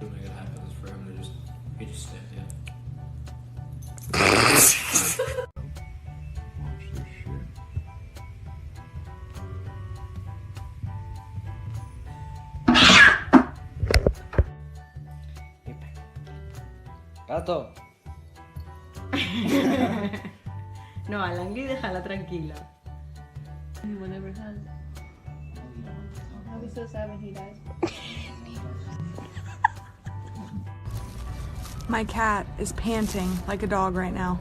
What would happen is for him to he just stepped in. Gato. No, a Langley déjala tranquila. Whatever has. I'll be so sad when he dies. My cat is panting like a dog right now.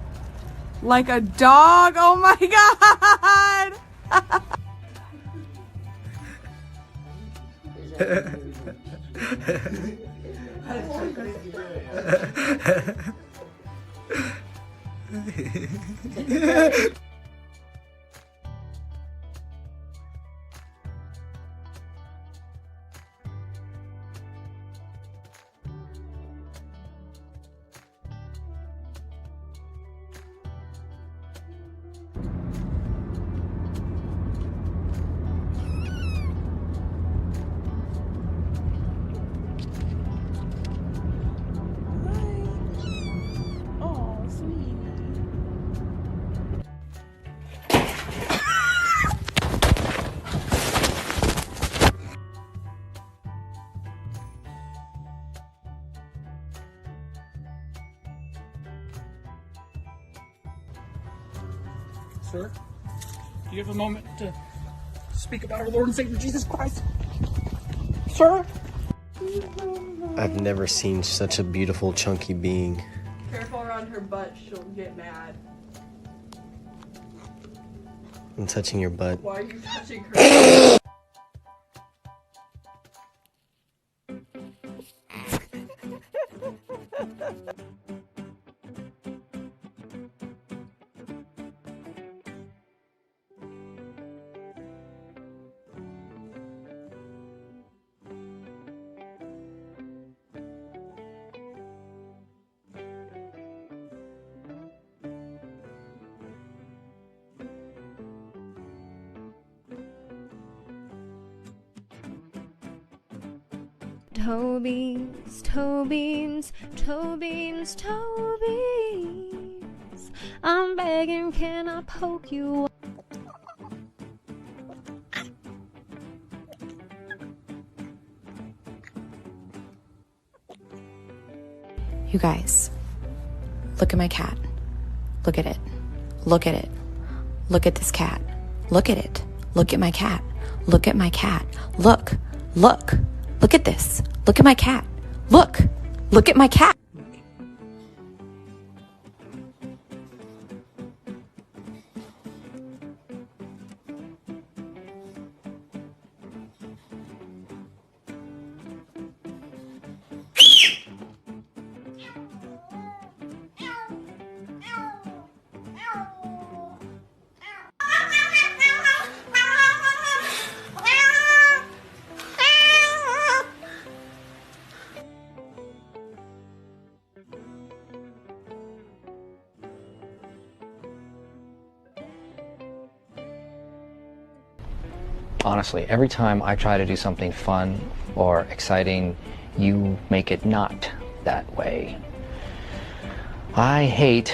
Like a dog? Oh my god! Sir, do you have a moment to speak about our Lord and Savior Jesus Christ? Sir? I've never seen such a beautiful, chunky being. Careful around her butt, she'll get mad. I'm touching your butt. Why are you touching her? Toe beans, toe beans, toe beans, toe beans. I'm begging, can I poke you? You guys, look at my cat. Look at it. Look at it. Look at this cat. Look at it. Look at my cat. Look at my cat. Look. Look. Look at this. Look at my cat. Look. Look at my cat. Honestly, every time I try to do something fun or exciting, you make it not that way. I hate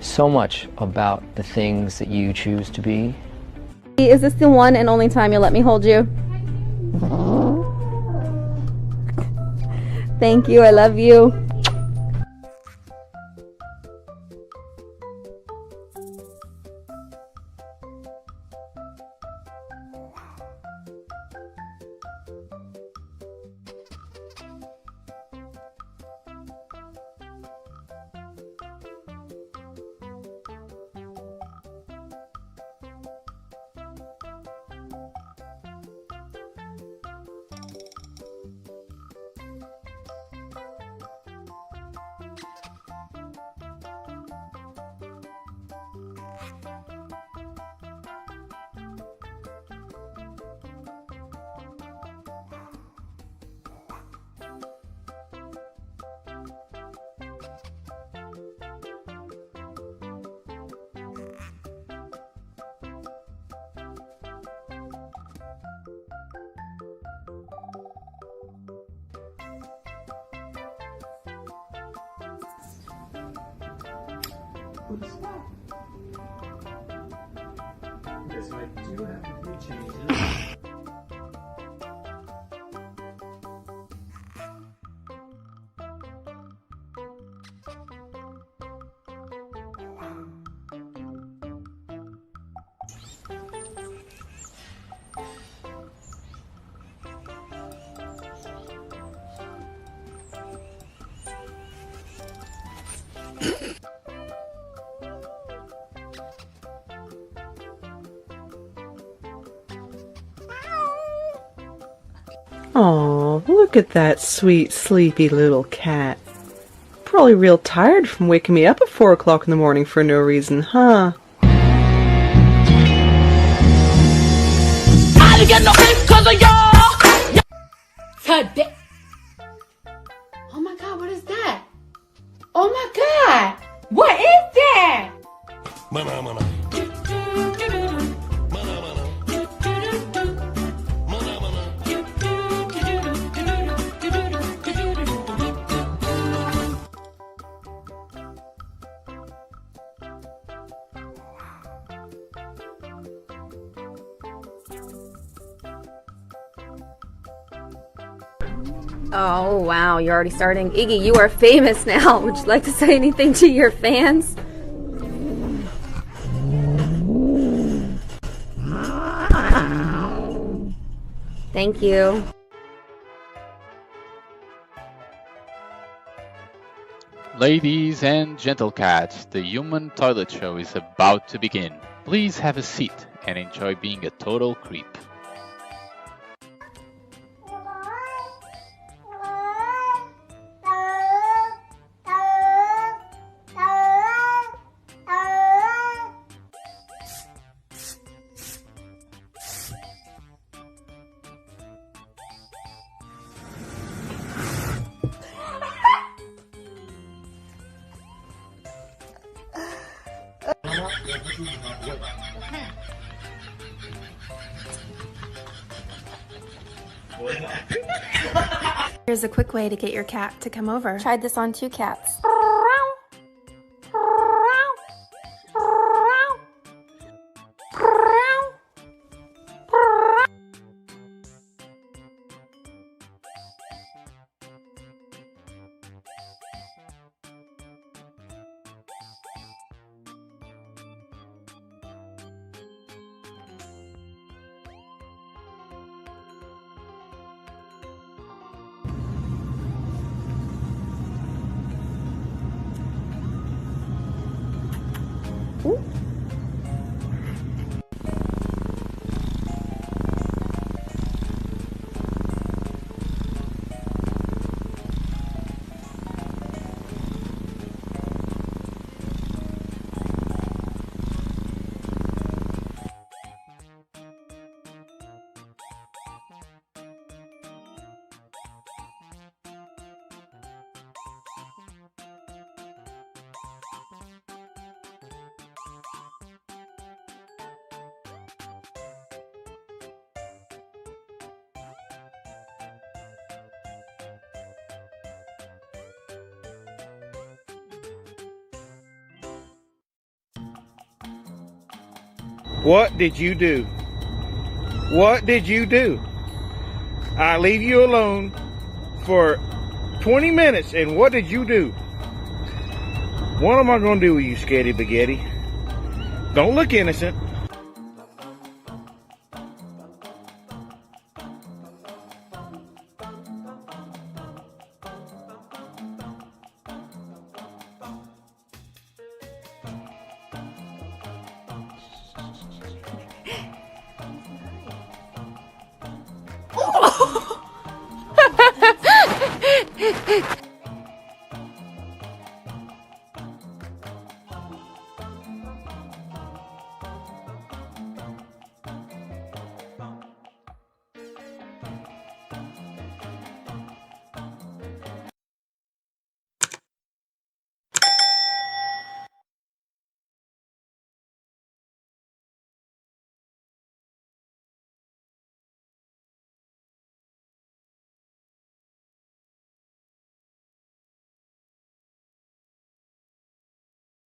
so much about the things that you choose to be. Is this the one and only time you'll let me hold you? Thank you, I love you. Okay, so I do have a few changes. Aw, look at that sweet, sleepy little cat. Probably real tired from waking me up at 4 o'clock in the morning for no reason, huh? I didn't get no sleep because of y'all! Today. Oh my god, what is that? Oh my god! What is that? Oh, wow, you're already starting. Iggy, you are famous now. Would you like to say anything to your fans? Thank you. Ladies and gentle cats, the human toilet show is about to begin. Please have a seat and enjoy being a total creep. Here's a quick way to get your cat to come over. Tried this on 2 cats. What did you do? What did you do? I leave you alone for 20 minutes, and what did you do? What am I going to do with you, Sketty Baguetti? Don't look innocent.